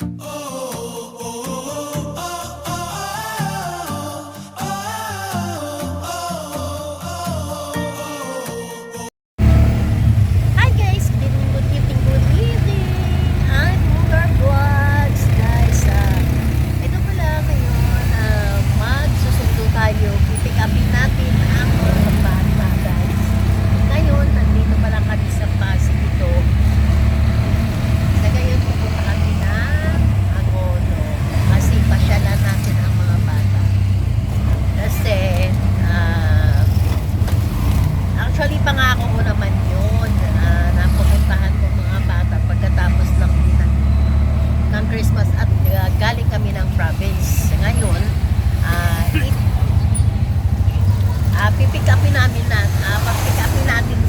Hi guys, good evening, I'm Mugar Vlogs guys. Ito pala ngayon, magsusundo tayo, pipick upin natin ang mga bata guys. Ngayon, nandito pala kami sa Pasig ito. Sa ngayon, pupunta kami ng Agono kasi pasyalan natin ang mga bata. Kasi, actually, pangako ko naman yun na pupuntahan ko mga bata pagkatapos lang din ng Christmas at galing kami ng province. Ngayon, pipick upin natin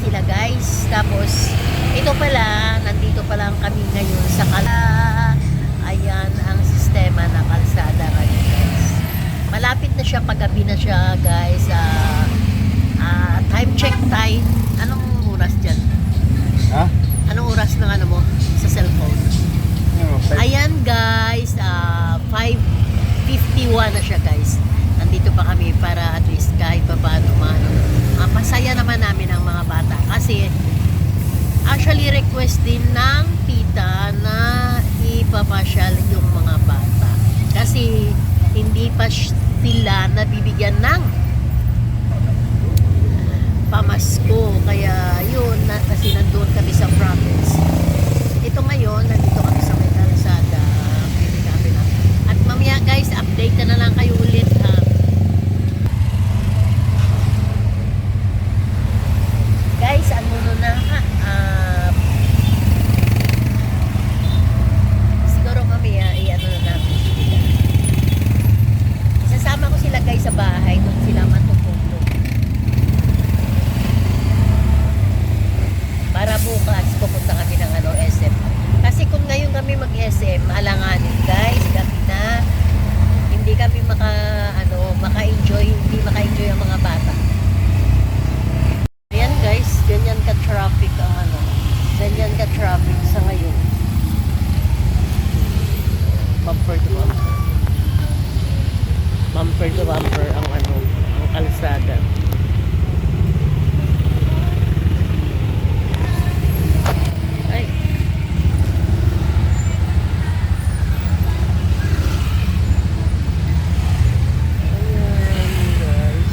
sila guys. Tapos, ito pala, nandito pa lang kami ngayon sa ayan ang sistema na kalsada ngayon guys. Malapit na siya, paggabi na siya guys. Time check time. Anong oras dyan? Ha? Anong oras ng ano mo sa cellphone? Ayan guys, 5:51 na siya guys. Nandito pa kami para at least kahit pa paano masaya naman namin ang mga bata. Kasi actually request din ng tita na ipapasyal yung mga bata. Kasi hindi pa sila nabibigyan ng pamasko, kaya yun kasi nandun kami sa province. Ito ngayon, nandito kami sa may kalsada, pipick-upin natin. At mamaya guys, update na lang kayo ulit ha. Guys, ano na ha, siguro mamaya ano na natin, isasama ko sila guys sa bahay doon sila matutulog para bukas pupunta kami ng SM. Kasi kung ngayon kami mag-SM, alanganin guys, gabi na, hindi kami maka-enjoy, hindi maka-enjoy ang mga bata. Ayan guys, ganyan ka-traffic ang ganyan ka-traffic sa ngayon. Bumper to bumper. Bumper to bumper ang ang kalsada. Ay. Ayan, guys.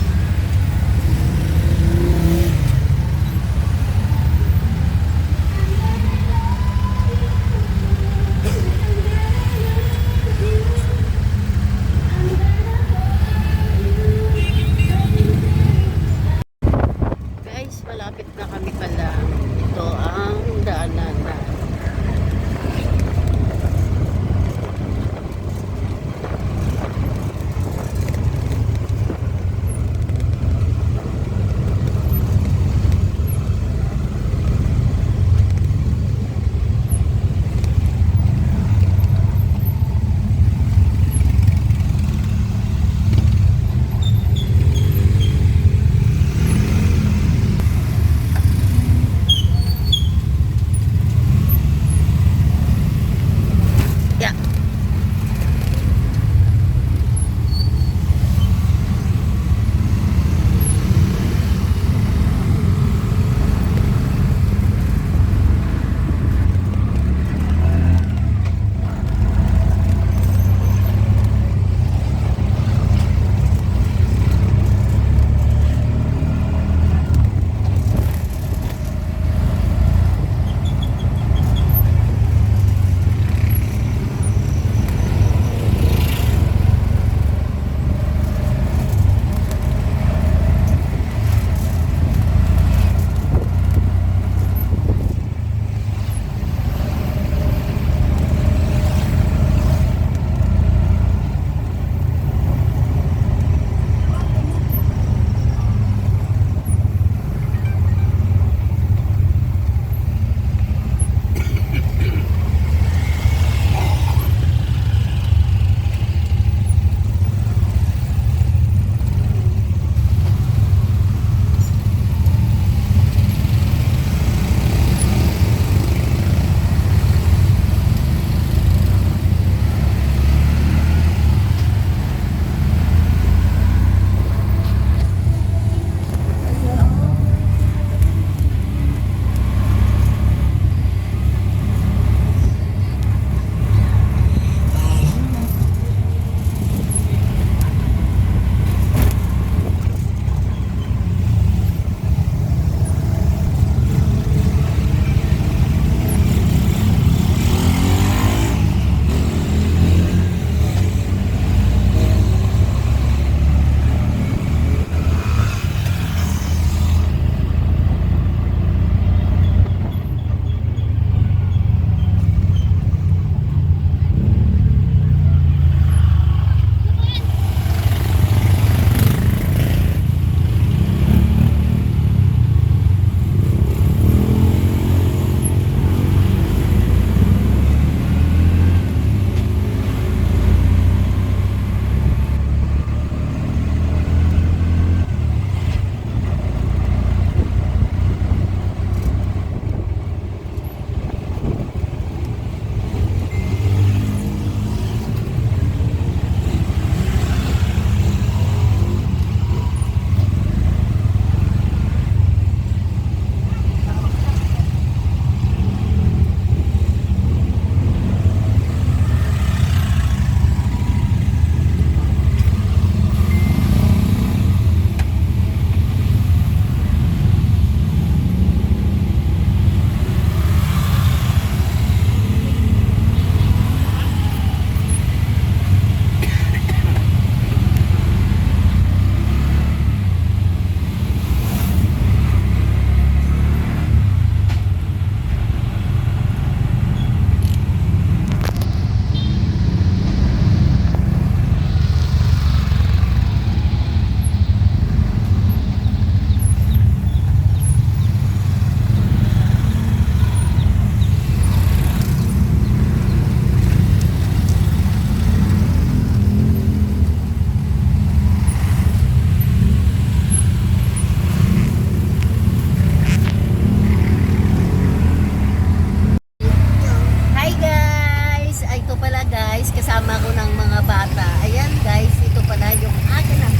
kasama ko ng mga bata. Ayan guys, ito pala yung akin na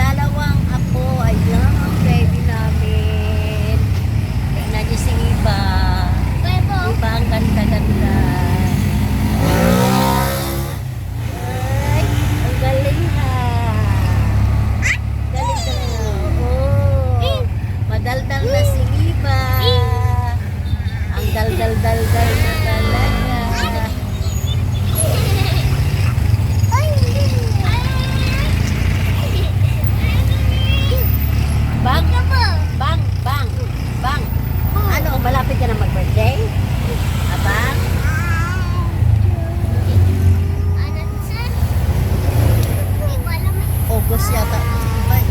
dalawang apo. Ayan, ang baby namin. Tingnan niyo si Iba. Iba ang ganda-ganda. Ay, ang galing ha. Galing talaga. Oo. Madaldal na si Iba. Ang dal-dal-dal-dal na talaga. Bang, bang, bang, bang. Ano, malapit ka na mag-birthday? Abang? August yata. Ay.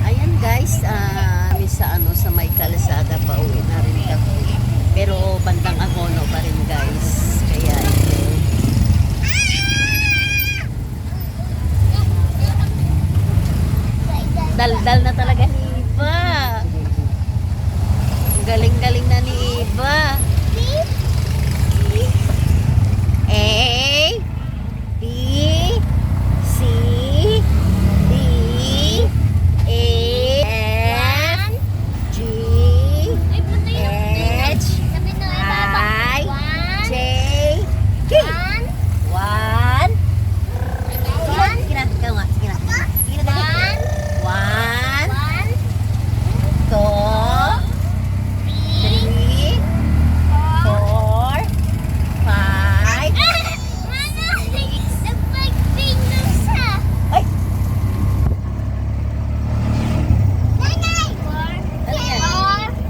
Ayan guys, sa may kalsada pa uwi na rin kami. Pero bandang Agono pa rin guys. Kaya ito. Dal-dal na talaga ni Iba. Galing-galing na ni Iba. A B C D E F G H I J K. One. Sige na, ikaw nga. Sige na. Sige na, dali. One. Two. Three. Four. Five. Ay!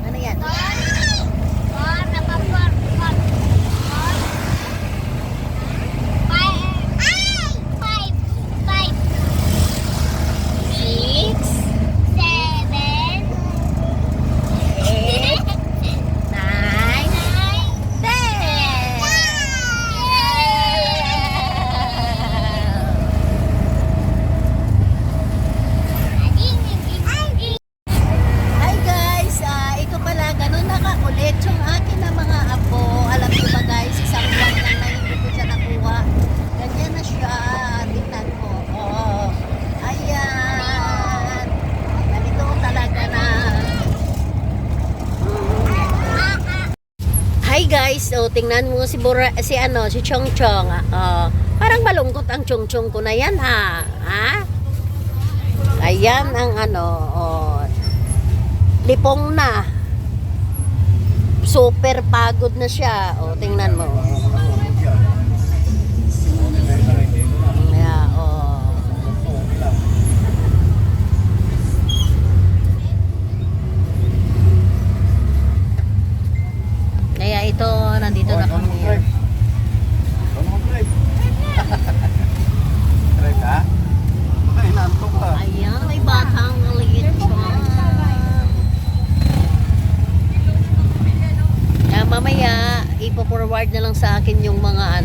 Ano yan? Six. Eight. Nine. Ten. Hi guys, ito pala, ganun nakakulit yung akin na mga apo. Alam niyo ba guys, isang buwan lang na hindi ko siya nakuha. Ganyan na siya, tingnan mo. Oh, ayan. Ganito talaga na. Hi guys, so tingnan mo si si Chong Chong. Parang malungkot ang Chong Chong ko na yan ha. Ha? Ayan ang lipong na. Super pagod na siya. O, tingnan mo. Yeah, Kaya ito, nandito na kami. Ayan, may batang liit pa. Mamaya, ipo-forward na lang sa akin yung mga